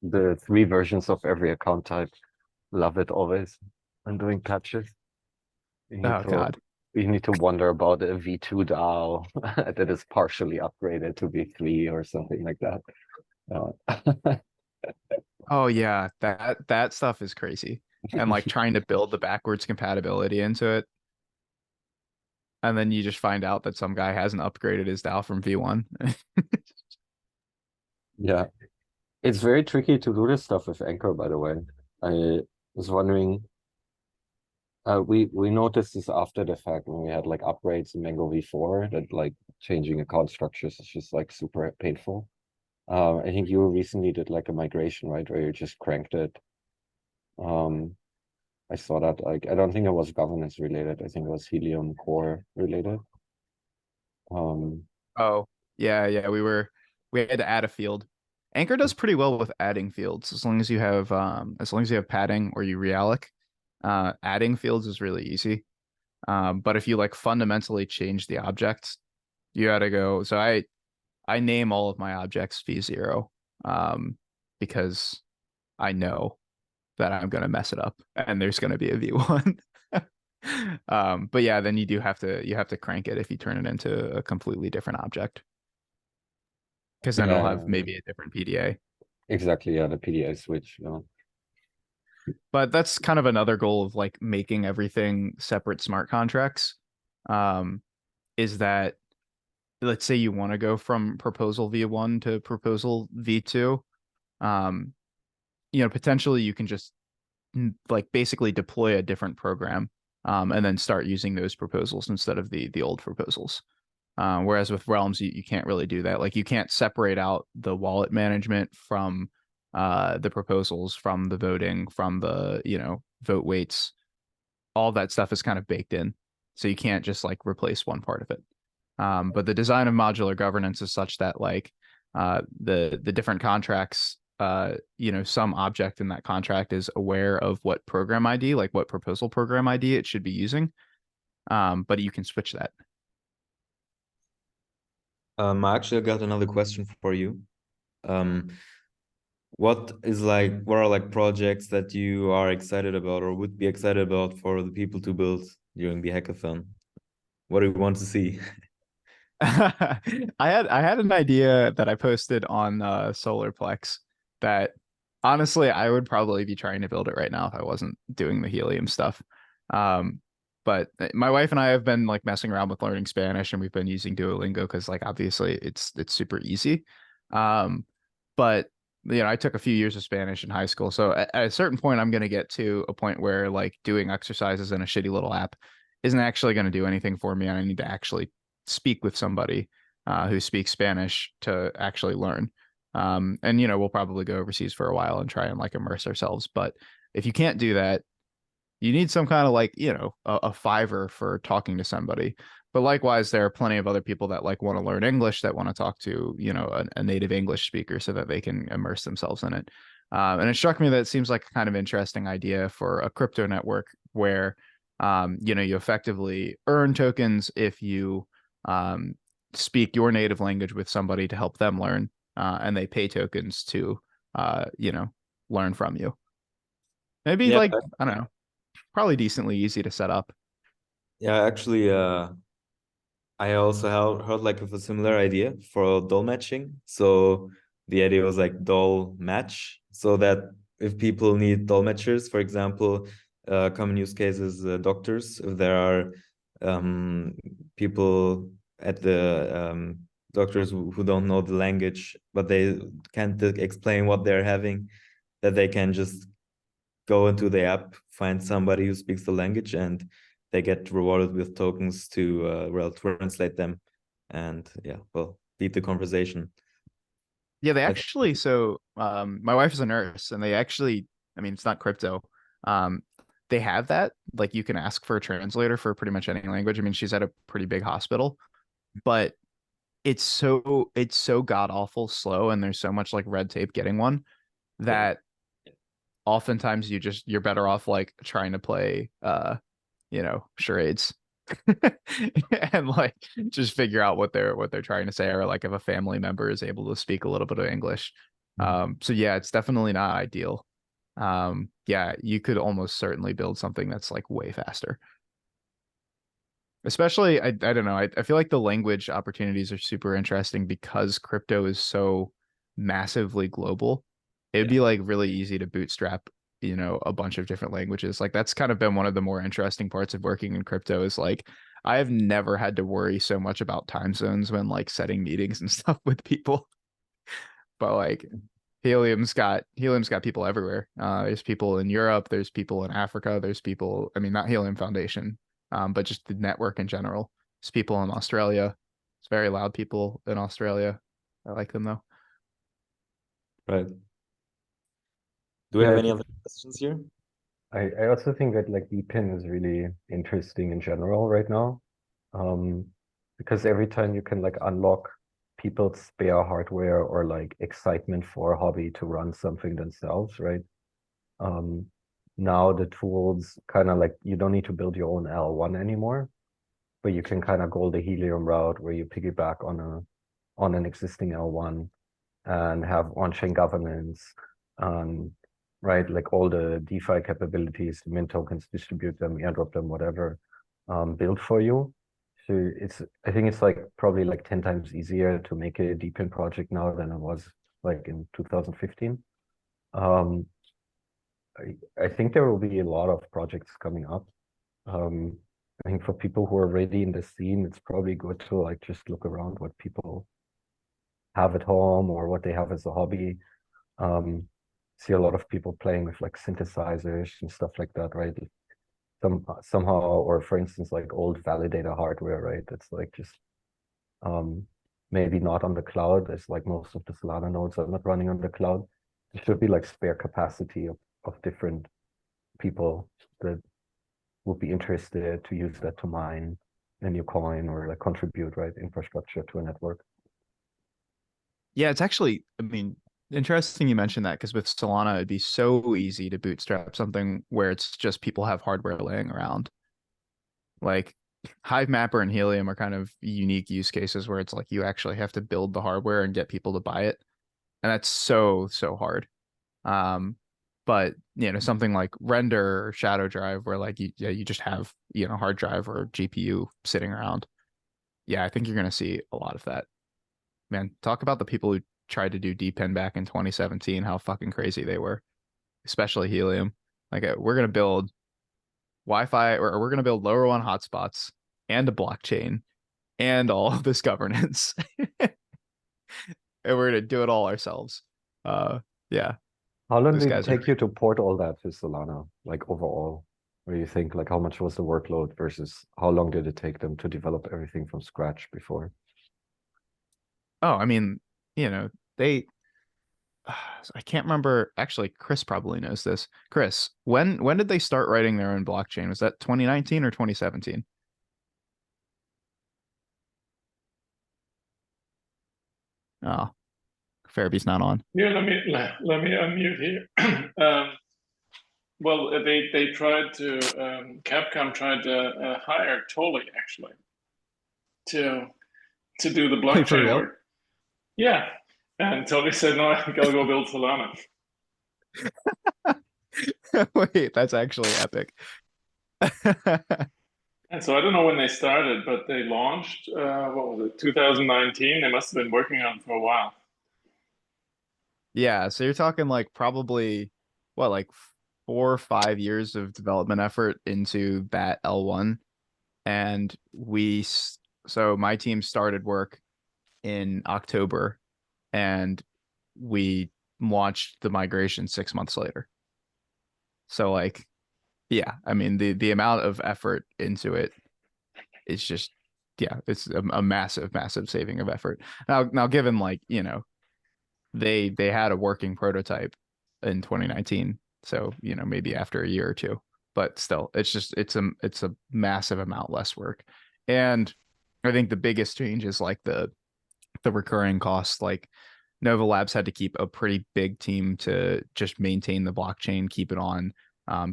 The 3 versions of every account type. Love it always. I'm doing patches. You need Oh to God. you need to wonder about a V2 DAO that is partially upgraded to V3 or something like that. Oh yeah, that stuff is crazy. And like trying to build the backwards compatibility into it. And then you just find out that some guy hasn't upgraded his DAO from V1. Yeah, it's very tricky to do this stuff with Anchor, by the way. I was wondering, we noticed this after the fact when we had like upgrades in Mango V4 that like changing account structures is just like super painful. I think you recently did like a migration, right, where you just cranked it. I saw that. Like, I don't think it was governance related. I think it was Helium core related. Oh, yeah, we had to add a field. Anchor does pretty well with adding fields as long as you have padding or you realloc. Adding fields is really easy. But if you like fundamentally change the object, you gotta go. So I name all of my objects V0 because I know that I'm gonna mess it up and there's gonna be a V1. But yeah, then you have to crank it if you turn it into a completely different object. Because then it'll yeah, have maybe a different PDA. exactly. Yeah, the PDA switch. Yeah. But that's kind of another goal of like making everything separate smart contracts. Is that let's say you want to go from proposal V1 to proposal V2. Um, potentially you can just like basically deploy a different program and then start using those proposals instead of the old proposals. Whereas with Realms, you can't really do that. Like you can't separate out the wallet management from the proposals, from the voting, from the, vote weights. All that stuff is kind of baked in. So you can't just like replace one part of it. But the design of modular governance is such that like the different contracts, some object in that contract is aware of what program ID, like what proposal program ID it should be using. But you can switch that. I actually got another question for you. What are like projects that you are excited about or would be excited about for the people to build during the hackathon? What do you want to see? I had an idea that I posted on Solarplex that honestly I would probably be trying to build it right now if I wasn't doing the helium stuff. But my wife and I have been like messing around with learning Spanish and we've been using Duolingo because like obviously it's super easy. But I took a few years of Spanish in high school, so at a certain point I'm going to get to a point where like doing exercises in a shitty little app isn't actually going to do anything for me and I need to actually speak with somebody who speaks Spanish to actually learn. And we'll probably go overseas for a while and try and like immerse ourselves. But if you can't do that, you need some kind of like, a Fiverr for talking to somebody. But likewise, there are plenty of other people that like want to learn English that want to talk to, a native English speaker so that they can immerse themselves in it. And it struck me that it seems like a kind of interesting idea for a crypto network where, you effectively earn tokens if you speak your native language with somebody to help them learn, and they pay tokens to, learn from you. Maybe Yeah, like, I don't know, probably decently easy to set up. yeah, actually, I also heard like of a similar idea for doll matching. So the idea was like doll match, so that if people need doll matchers, for example, common use cases, doctors, if there are people at the doctors who don't know the language, but they can't explain what they're having, that they can just go into the app, find somebody who speaks the language, and they get rewarded with tokens to translate them, and yeah, well, lead the conversation. Yeah, they I actually, so my wife is a nurse and they actually, I mean, it's not crypto. Um, they have that. Like you can ask for a translator for pretty much any language. I mean, she's at a pretty big hospital, but it's so god awful slow and there's so much like red tape getting one yeah. that oftentimes you're better off like trying to play charades and like just figure out what they're trying to say, or like if a family member is able to speak a little bit of English. So yeah, it's definitely not ideal. yeah, you could almost certainly build something that's like way faster. Especially, I don't know, I feel like the language opportunities are super interesting because crypto is so massively global. It'd be like really easy to bootstrap, a bunch of different languages. Like that's kind of been one of the more interesting parts of working in crypto is like I have never had to worry so much about time zones when like setting meetings and stuff with people. But like Helium's got people everywhere. There's people in Europe, there's people in Africa, there's people, I mean, not Helium Foundation, but just the network in general. There's people in Australia. It's very loud people in Australia. I like them though. Right. Do we Yeah, have I any think- other questions here? I also think that like DePIN is really interesting in general right now. Because every time you can like unlock people's spare hardware or like excitement for a hobby to run something themselves, right? Now the tools kind of like you don't need to build your own L1 anymore, but you can kind of go the Helium route where you piggyback on an existing L1 and have on-chain governance, right? Like all the DeFi capabilities, mint tokens, distribute them, airdrop them, whatever, built for you. So I think it's like probably like 10 times easier to make a DePIN project now than it was like in 2015. I think there will be a lot of projects coming up. I think for people who are already in the scene, it's probably good to like just look around what people have at home or what they have as a hobby. See a lot of people playing with like synthesizers and stuff like that, right? Somehow, or for instance, like old validator hardware, right? It's like just maybe not on the cloud. It's like most of the Solana nodes are not running on the cloud. There should be like spare capacity of different people that would be interested to use that to mine a new coin or like contribute, right, infrastructure to a network. Yeah, it's actually, I mean, interesting you mentioned that because with Solana, it'd be so easy to bootstrap something where it's just people have hardware laying around. Like Hive Mapper and Helium are kind of unique use cases where it's like you actually have to build the hardware and get people to buy it. And that's so hard. But something like Render or Shadow Drive where like you just have, hard drive or GPU sitting around. Yeah, I think you're gonna see a lot of that. Man, talk about the people who tried to do DePIN back in 2017, how fucking crazy they were, especially Helium. Like we're gonna build Wi-Fi or we're gonna build lower one hotspots and a blockchain and all of this governance. And we're gonna do it all ourselves. Yeah. How long Those did it guys are take you to port all that to Solana, like overall? Where you think like how much was the workload versus how long did it take them to develop everything from scratch before? Oh, I mean, they I can't remember. Actually, Chris probably knows this. Chris, when did they start writing their own blockchain? Was that 2019 or 2017? Oh, Fairby's not on. Yeah, let me unmute here. Well, they tried to Capcom tried to hire Tolly actually to do the Wait, for blockchain real? work. Yeah, and Tolly said, "No, I gotta go build Solana." Wait, that's actually epic. And so I don't know when they started, but they launched. What was it? 2019. They must have been working on it for a while. Yeah, so you're talking like probably what, like 4 or 5 years of development effort into that L1. And so my team started work in October and we launched the migration 6 months later. So like, yeah, I mean the amount of effort into it is just, yeah, it's a massive saving of effort. Now given like, they had a working prototype in 2019, so maybe after a year or two, but still it's a massive amount less work. And I think the biggest change is like the recurring costs. Like Nova Labs had to keep a pretty big team to just maintain the blockchain, keep it on.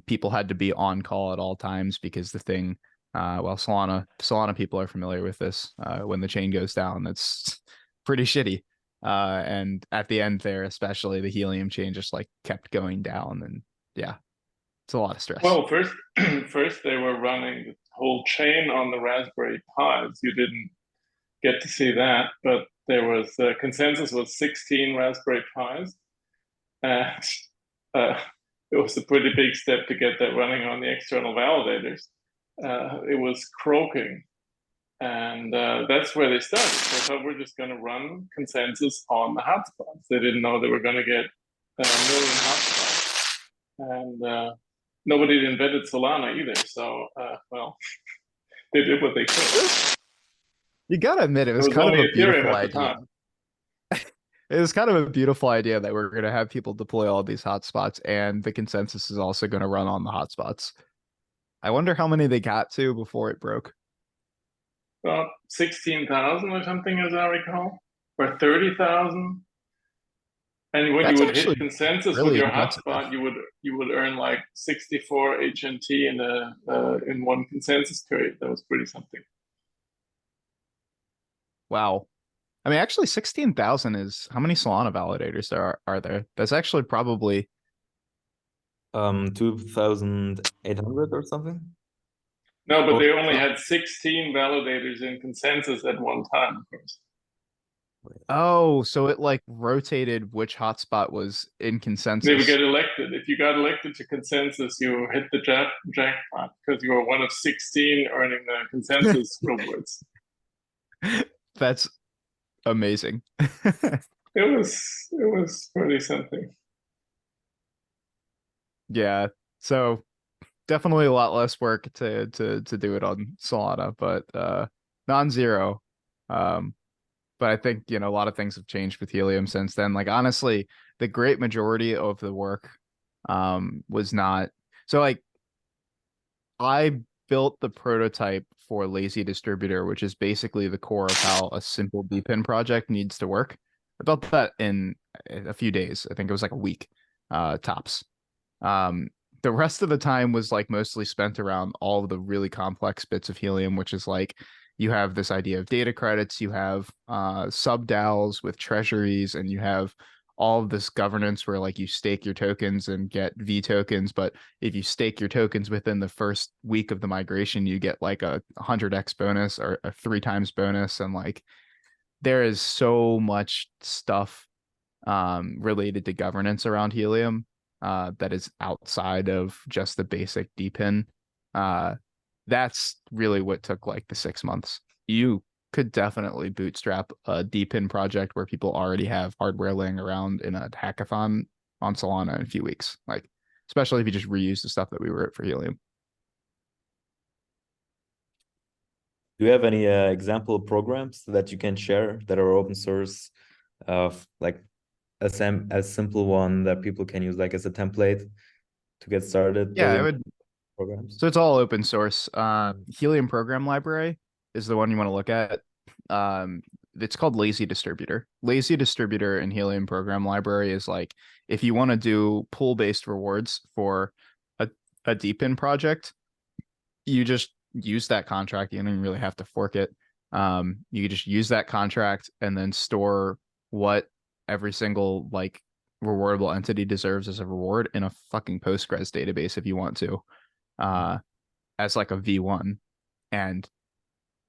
People had to be on call at all times because the thing, well, Solana people are familiar with this. When the chain goes down, that's pretty shitty. And at the end there, especially the Helium chain just like kept going down, and yeah, it's a lot of stress. Well, first they were running the whole chain on the Raspberry Pis. You didn't get to see that, but there was consensus was 16 Raspberry Pis, and it was a pretty big step to get that running on the external validators. It was croaking, and that's where they started. They thought we're just going to run consensus on the hotspots. They didn't know they were going to get a million hotspots, and nobody had invented Solana either. So, well, they did what they could. You gotta admit, it was was kind of only a beautiful Ethereum at the idea. time. It was kind of a beautiful idea that we're going to have people deploy all these hotspots, and the consensus is also going to run on the hotspots. I wonder how many they got to before it broke. About 16,000 or something, as I recall, or 30,000. And when That's you would actually hit consensus really with your impressive. hotspot, you would earn like 64 HNT in one consensus period. That was pretty something. Wow. I mean, actually, 16,000 is how many Solana validators are there? That's actually probably 2,800 or something. No, but Oh, they only had 16 validators in consensus at one time, of course. oh, so it like rotated which hotspot was in They consensus. would get elected. If you got elected to consensus, you hit the jackpot because you were one of 16 earning the consensus rewards. That's amazing. It was pretty something. Yeah. So definitely a lot less work to do it on Solana, but non-zero. But I think, you know, a lot of things have changed with Helium since then. Like honestly, the great majority of the work was not so like I built the prototype for Lazy Distributor, which is basically the core of how a simple DePIN project needs to work. I built that in a few days. I think it was like a week, tops. The rest of the time was like mostly spent around all of the really complex bits of Helium, which is like you have this idea of data credits, you have sub DAOs with treasuries, and you have all of this governance where like you stake your tokens and get V tokens. But if you stake your tokens within the first week of the migration, you get like a 100x bonus or a 3 times bonus. And like there is so much stuff related to governance around Helium that is outside of just the basic DePIN. That's really what took like the 6 months. You could definitely bootstrap a DePIN project where people already have hardware laying around in a hackathon on Solana in a few weeks. Like, especially if you just reuse the stuff that we wrote for Helium. do you have any example programs that you can share that are open source, like a simple one that people can use like as a template to get started Yeah, I building would. programs? So it's all open source. Helium program library is the one you want to look at. It's called Lazy Distributor. Lazy Distributor and Helium program library is like if you want to do pool-based rewards for a DePIN project, you just use that contract. You don't even really have to fork it. You just use that contract and then store what every single like rewardable entity deserves as a reward in a fucking Postgres database if you want to. As like a V1, and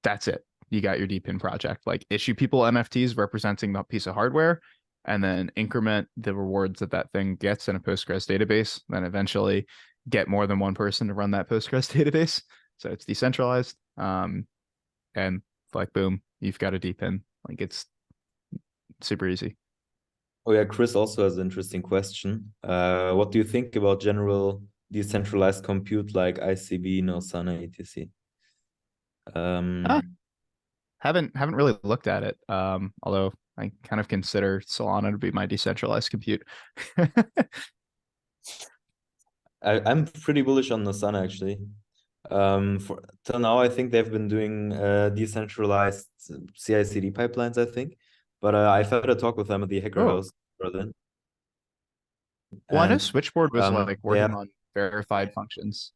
that's it. You got your DePIN project. Like issue people NFTs representing that piece of hardware, and then increment the rewards that that thing gets in a Postgres database. Then eventually get more than one person to run that Postgres database, so it's decentralized. And like boom, you've got a DePIN. Like it's super easy. Oh yeah, Chris also has an interesting question. What do you think about general decentralized compute like ICB, no Sana, etc.? Haven't really looked at it. Although I kind of consider Solana to be my decentralized compute. I'm pretty bullish on the Sana actually. For till now, I think they've been doing decentralized CI/CD pipelines, I think. But I've had a talk with them at the Hacker Oh. House in Berlin. Well, I know And Switchboard was like they working have on verified functions.